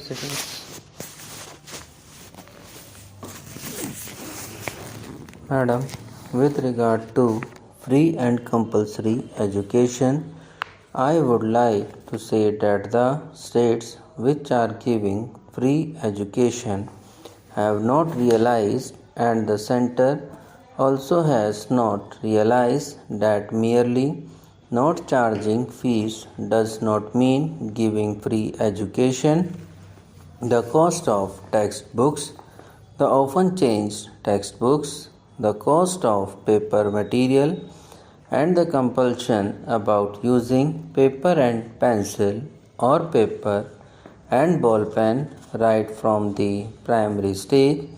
Seconds. Madam, with regard to free and compulsory education, I would like to say that the states which are giving free education have not realized, and the center also has not realized, that merely not charging fees does not mean giving free education. The cost of textbooks, the often changed textbooks, the cost of paper material, and the compulsion about using paper and pencil or paper and ball pen right from the primary stage,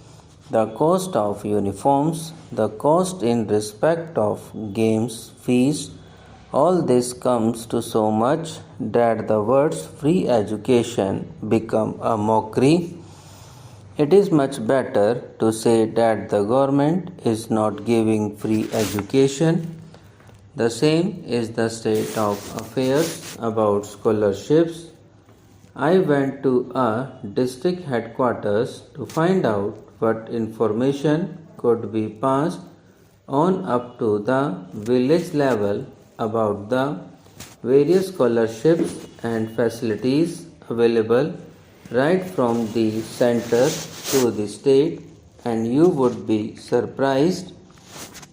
the cost of uniforms, the cost in respect of games fees, all this comes to so much that the words free education become a mockery. It is much better to say that the government is not giving free education. The same is the state of affairs about scholarships. I went to a district headquarters to find out what information could be passed on up to the village level about the various scholarships and facilities available right from the center to the state, and you would be surprised,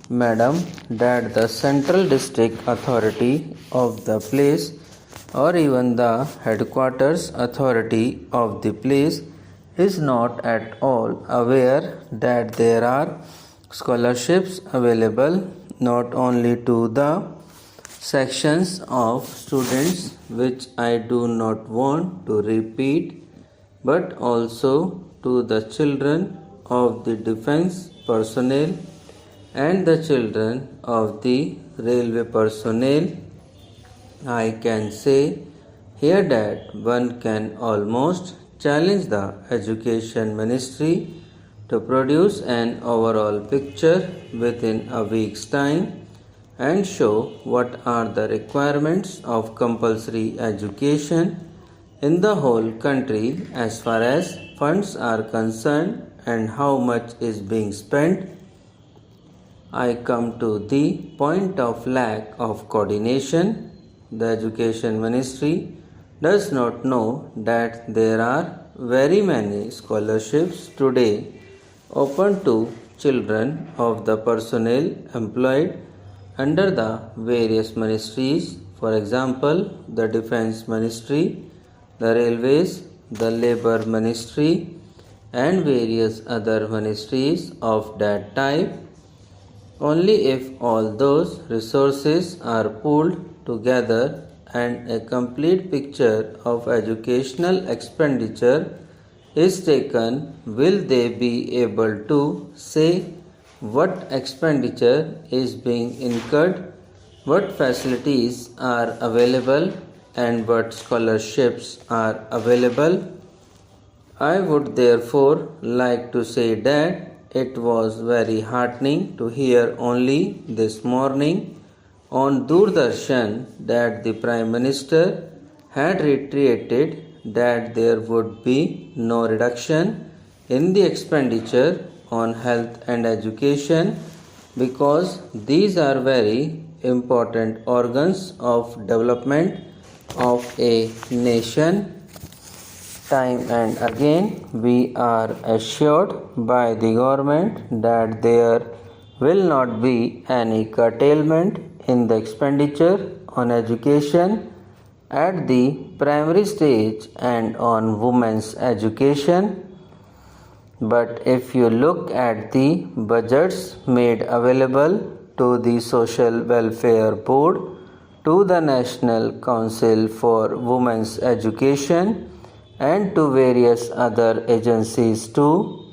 madam, that the central district authority of the place or even the headquarters authority of the place is not at all aware that there are scholarships available not only to the sections of students which I do not want to repeat, but also to the children of the defense personnel and the children of the railway personnel. I can say here that one can almost challenge the education ministry to produce an overall picture within a week's time and show what are the requirements of compulsory education in the whole country as far as funds are concerned and how much is being spent. I come to the point of lack of coordination. The education ministry does not know that there are very many scholarships today open to children of the personnel employed under the various ministries, for example, the defense ministry, the railways, the labor ministry, and various other ministries of that type. Only if all those resources are pooled together and a complete picture of educational expenditure is taken, will they be able to say what expenditure is being incurred, what facilities are available, and what scholarships are available. I would therefore like to say that it was very heartening to hear only this morning on Doordarshan that the Prime Minister had reiterated that there would be no reduction in the expenditure on health and education because these are very important organs of development of a nation. Time and again we are assured by the government that there will not be any curtailment in the expenditure on education at the primary stage and on women's education. But if you look at the budgets made available to the Social Welfare Board, to the National Council for Women's Education, and to various other agencies too,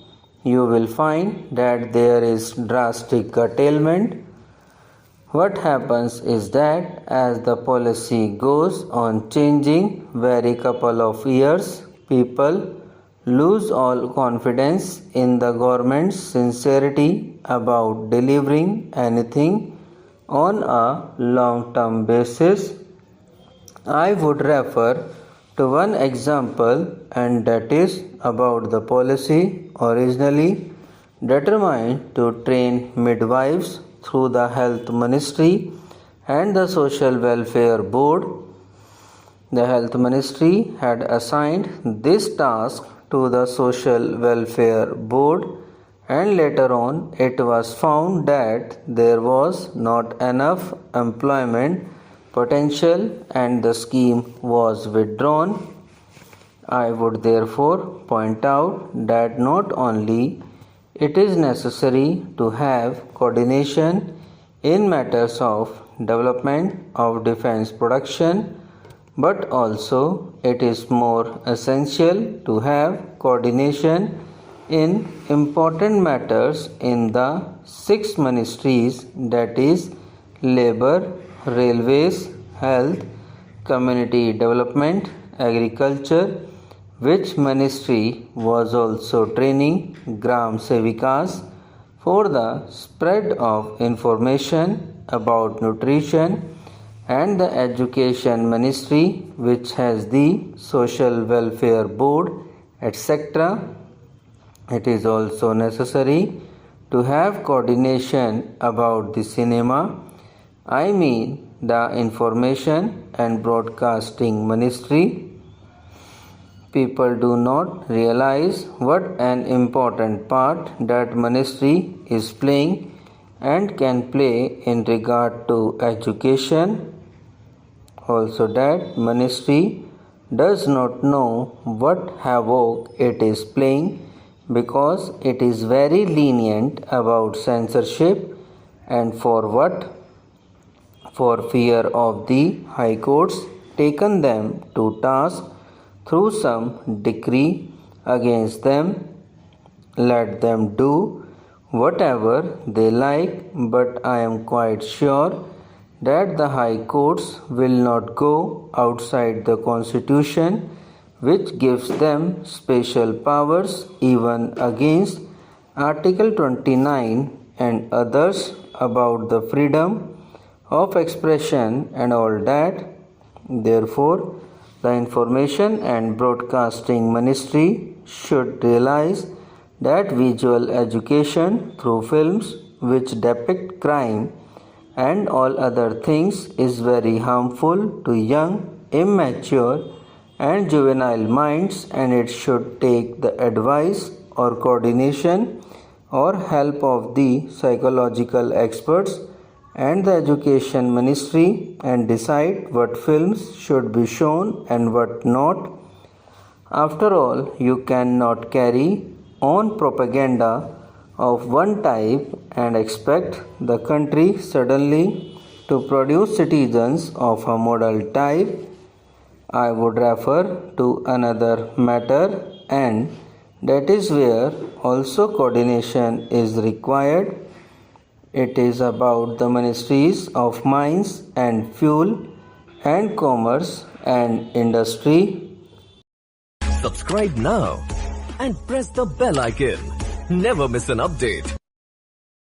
you will find that there is drastic curtailment. What happens is that as the policy goes on changing every couple of years, people lose all confidence in the government's sincerity about delivering anything on a long-term basis. I would refer to one example, and that is about the policy originally determined to train midwives through the Health Ministry and the Social Welfare Board. The Health Ministry had assigned this task to the Social Welfare Board, and later on it was found that there was not enough employment potential and the scheme was withdrawn. I would therefore point out that not only it is necessary to have coordination in matters of development of defense production, but also it is more essential to have coordination in important matters in the 6 ministries, that is labor, railways, health, community development, agriculture, which ministry was also training Gram Sevikas for the spread of information about nutrition, and the Education Ministry, which has the Social Welfare Board, etc. It is also necessary to have coordination about the cinema, I mean the Information and Broadcasting Ministry. People do not realize what an important part that ministry is playing and can play in regard to education. Also, that ministry does not know what havoc it is playing because it is very lenient about censorship, and for what? For fear of the high courts taken them to task through some decree against them. Let them do whatever they like, but I am quite sure that the high courts will not go outside the constitution, which gives them special powers even against Article 29 and others about the freedom of expression and all that. Therefore, the Information and Broadcasting Ministry should realize that visual education through films which depict crime and all other things is very harmful to young, immature and juvenile minds, and it should take the advice or coordination or help of the psychological experts and the Education Ministry and decide what films should be shown and what not. After all, you cannot carry on propaganda of one type and expect the country suddenly to produce citizens of a model type. I would refer to another matter, and that is where also coordination is required. It is about the ministries of mines and fuel and commerce and industry. Subscribe now and press the bell icon. Never miss an update.